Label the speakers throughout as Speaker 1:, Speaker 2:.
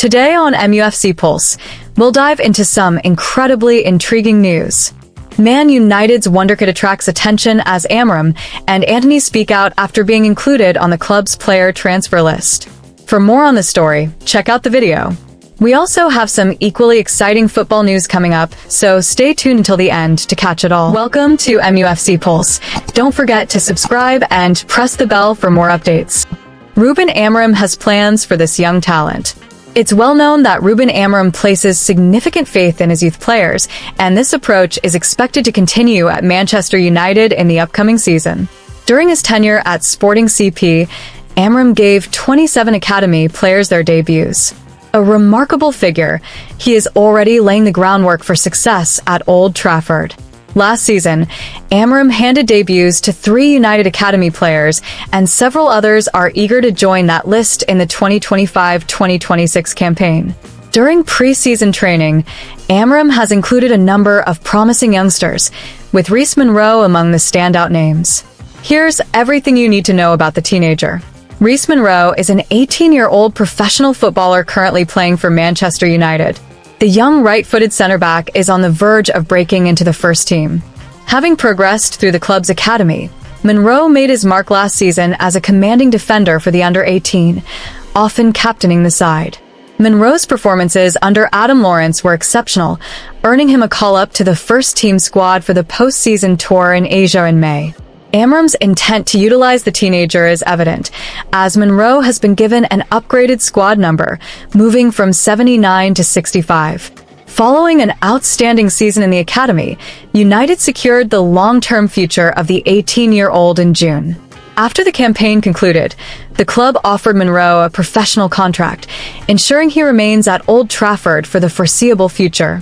Speaker 1: Today on MUFC Pulse, we'll dive into some incredibly intriguing news. Man United's wonderkid attracts attention as Amorim and Antony speak out after being included on the club's player transfer list. For more on the story, check out the video. We also have some equally exciting football news coming up, so stay tuned until the end to catch it all. Welcome to MUFC Pulse. Don't forget to subscribe and press the bell for more updates. Ruben Amorim has plans for this young talent. It's well known that Ruben Amorim places significant faith in his youth players, and this approach is expected to continue at Manchester United in the upcoming season. During his tenure at Sporting CP, Amorim gave 27 academy players their debuts. A remarkable figure, he is already laying the groundwork for success at Old Trafford. Last season, Amorim handed debuts to 3 United Academy players, and several others are eager to join that list in the 2025-2026 campaign. During pre-season training, Amorim has included a number of promising youngsters, with Reece Monroe among the standout names. Here's everything you need to know about the teenager. Reece Monroe is an 18-year-old professional footballer currently playing for Manchester United. The young right-footed centre-back is on the verge of breaking into the first team. Having progressed through the club's academy, Monroe made his mark last season as a commanding defender for the under-18, often captaining the side. Monroe's performances under Adam Lawrence were exceptional, earning him a call-up to the first-team squad for the post-season tour in Asia in May. Amorim's intent to utilize the teenager is evident, as Monroe has been given an upgraded squad number, moving from 79 to 65. Following an outstanding season in the academy, United secured the long-term future of the 18-year-old in June. After the campaign concluded, the club offered Monroe a professional contract, ensuring he remains at Old Trafford for the foreseeable future.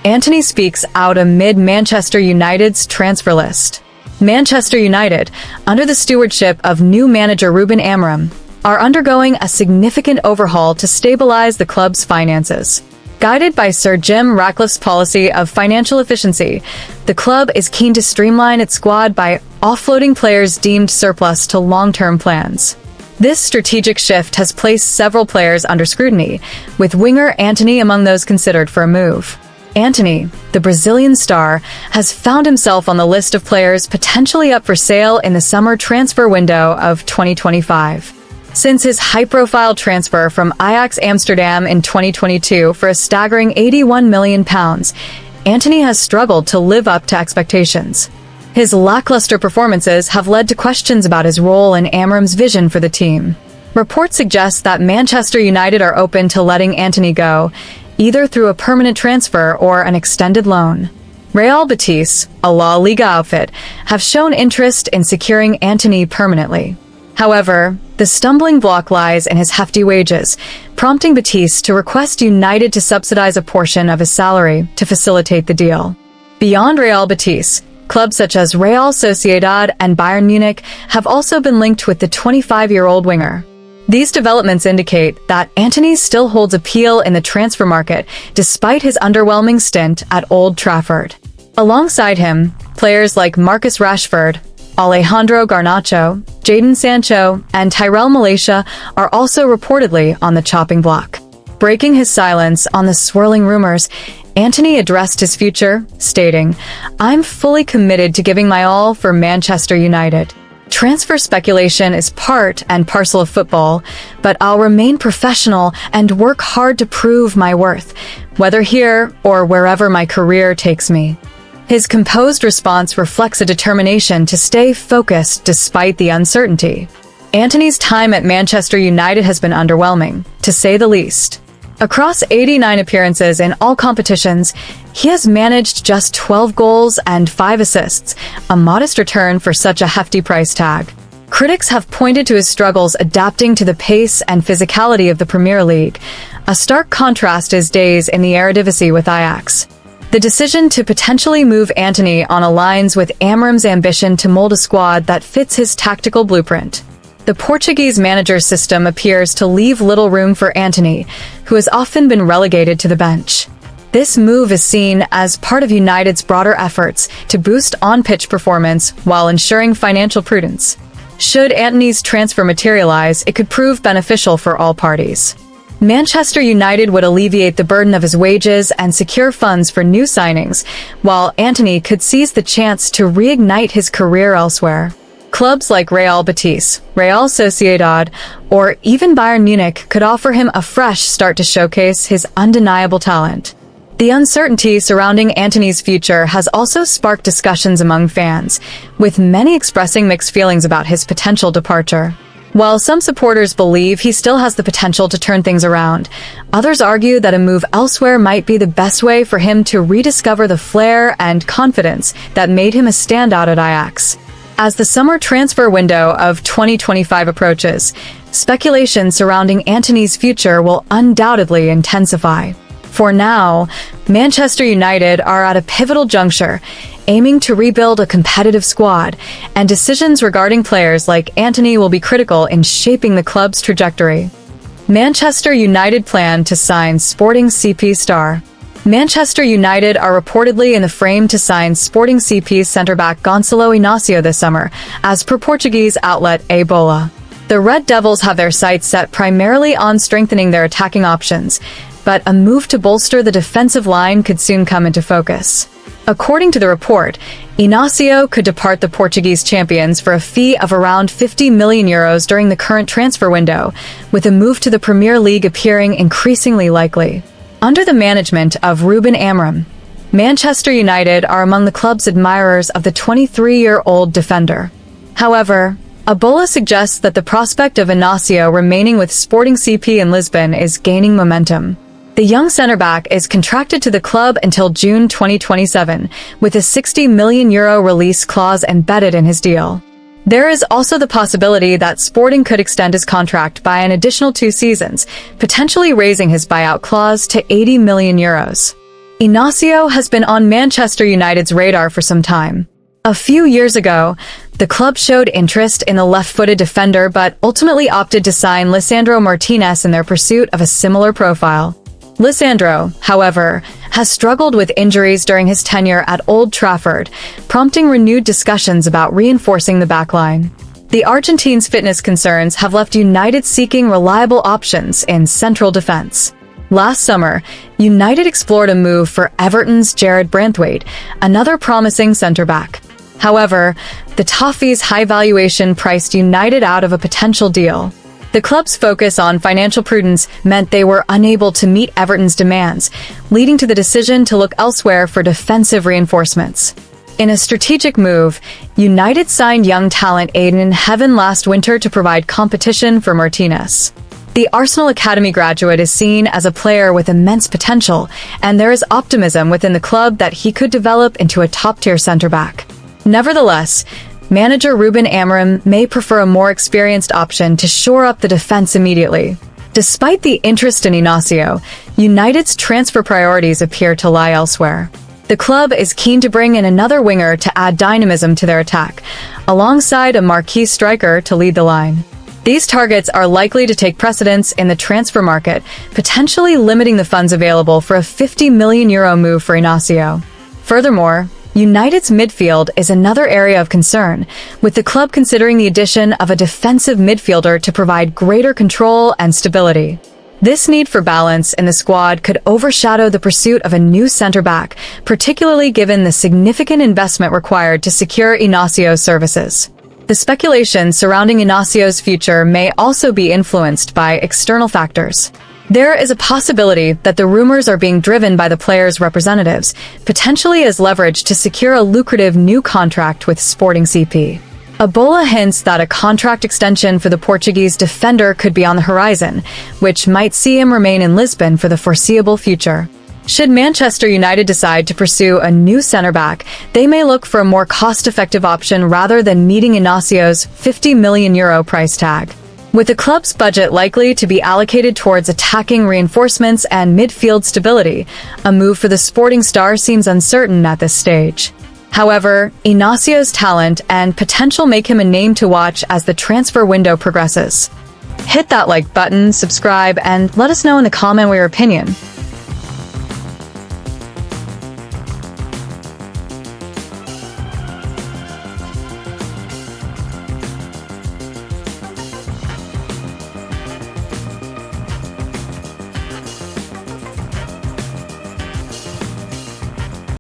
Speaker 1: Antony speaks out amid Manchester United's transfer list. Manchester United, under the stewardship of new manager Ruben Amorim, are undergoing a significant overhaul to stabilize the club's finances. Guided by Sir Jim Ratcliffe's policy of financial efficiency, the club is keen to streamline its squad by offloading players deemed surplus to long-term plans. This strategic shift has placed several players under scrutiny, with winger Antony among those considered for a move. Antony, the Brazilian star, has found himself on the list of players potentially up for sale in the summer transfer window of 2025. Since his high-profile transfer from Ajax Amsterdam in 2022 for a staggering £81 million, Antony has struggled to live up to expectations. His lackluster performances have led to questions about his role in Amorim's vision for the team. Reports suggest that Manchester United are open to letting Antony go, either through a permanent transfer or an extended loan. Real Betis, a La Liga outfit, have shown interest in securing Antony permanently. However, the stumbling block lies in his hefty wages, prompting Betis to request United to subsidize a portion of his salary to facilitate the deal. Beyond Real Betis, clubs such as Real Sociedad and Bayern Munich have also been linked with the 25-year-old winger. These developments indicate that Antony still holds appeal in the transfer market despite his underwhelming stint at Old Trafford. Alongside him, players like Marcus Rashford, Alejandro Garnacho, Jadon Sancho, and Tyrell Malacia are also reportedly on the chopping block. Breaking his silence on the swirling rumors, Antony addressed his future, stating, "I'm fully committed to giving my all for Manchester United. Transfer speculation is part and parcel of football, but I'll remain professional and work hard to prove my worth, whether here or wherever my career takes me." His composed response reflects a determination to stay focused despite the uncertainty. Antony's time at Manchester United has been underwhelming, to say the least. Across 89 appearances in all competitions, he has managed just 12 goals and 5 assists, a modest return for such a hefty price tag. Critics have pointed to his struggles adapting to the pace and physicality of the Premier League, a stark contrast to his days in the Eredivisie with Ajax. The decision to potentially move Antony aligns with Amorim's ambition to mold a squad that fits his tactical blueprint. The Portuguese manager's system appears to leave little room for Antony, who has often been relegated to the bench. This move is seen as part of United's broader efforts to boost on-pitch performance while ensuring financial prudence. Should Antony's transfer materialize, it could prove beneficial for all parties. Manchester United would alleviate the burden of his wages and secure funds for new signings, while Antony could seize the chance to reignite his career elsewhere. Clubs like Real Betis, Real Sociedad, or even Bayern Munich could offer him a fresh start to showcase his undeniable talent. The uncertainty surrounding Antony's future has also sparked discussions among fans, with many expressing mixed feelings about his potential departure. While some supporters believe he still has the potential to turn things around, others argue that a move elsewhere might be the best way for him to rediscover the flair and confidence that made him a standout at Ajax. As the summer transfer window of 2025 approaches, speculation surrounding Antony's future will undoubtedly intensify. For now, Manchester United are at a pivotal juncture, aiming to rebuild a competitive squad, and decisions regarding players like Antony will be critical in shaping the club's trajectory. Manchester United plan to sign Sporting CP star. Manchester United are reportedly in the frame to sign Sporting CP centre-back Gonçalo Inácio this summer, as per Portuguese outlet A Bola. The Red Devils have their sights set primarily on strengthening their attacking options, but a move to bolster the defensive line could soon come into focus. According to the report, Inácio could depart the Portuguese champions for a fee of around €50 million during the current transfer window, with a move to the Premier League appearing increasingly likely. Under the management of Ruben Amorim, Manchester United are among the club's admirers of the 23-year-old defender. However, Abola suggests that the prospect of Inácio remaining with Sporting CP in Lisbon is gaining momentum. The young centre-back is contracted to the club until June 2027, with a €60 million release clause embedded in his deal. There is also the possibility that Sporting could extend his contract by an additional 2 seasons, potentially raising his buyout clause to €80 million. Inácio has been on Manchester United's radar for some time. A few years ago, the club showed interest in the left-footed defender but ultimately opted to sign Lisandro Martinez in their pursuit of a similar profile. Lisandro, however, has struggled with injuries during his tenure at Old Trafford, prompting renewed discussions about reinforcing the backline. The Argentine's fitness concerns have left United seeking reliable options in central defense. Last summer, United explored a move for Everton's Jared Branthwaite, another promising centre-back. However, the Toffees' high valuation priced United out of a potential deal. The club's focus on financial prudence meant they were unable to meet Everton's demands, leading to the decision to look elsewhere for defensive reinforcements. In a strategic move, United signed young talent Aiden Heaven last winter to provide competition for Martinez. The Arsenal Academy graduate is seen as a player with immense potential, and there is optimism within the club that he could develop into a top-tier centre-back. Nevertheless, manager Ruben Amorim may prefer a more experienced option to shore up the defense immediately. Despite the interest in Inácio, United's transfer priorities appear to lie elsewhere. The club is keen to bring in another winger to add dynamism to their attack, alongside a marquee striker to lead the line. These targets are likely to take precedence in the transfer market, potentially limiting the funds available for a €50 million move for Inácio. Furthermore, United's midfield is another area of concern, with the club considering the addition of a defensive midfielder to provide greater control and stability. This need for balance in the squad could overshadow the pursuit of a new centre-back, particularly given the significant investment required to secure Inácio's services. The speculation surrounding Inácio's future may also be influenced by external factors. There is a possibility that the rumors are being driven by the player's representatives, potentially as leverage to secure a lucrative new contract with Sporting CP. Abola hints that a contract extension for the Portuguese defender could be on the horizon, which might see him remain in Lisbon for the foreseeable future. Should Manchester United decide to pursue a new centre-back, they may look for a more cost-effective option rather than meeting Inácio's €50 million price tag. With the club's budget likely to be allocated towards attacking reinforcements and midfield stability, a move for the Sporting star seems uncertain at this stage. However, Inácio's talent and potential make him a name to watch as the transfer window progresses. Hit that like button, subscribe, and let us know in the comment your opinion.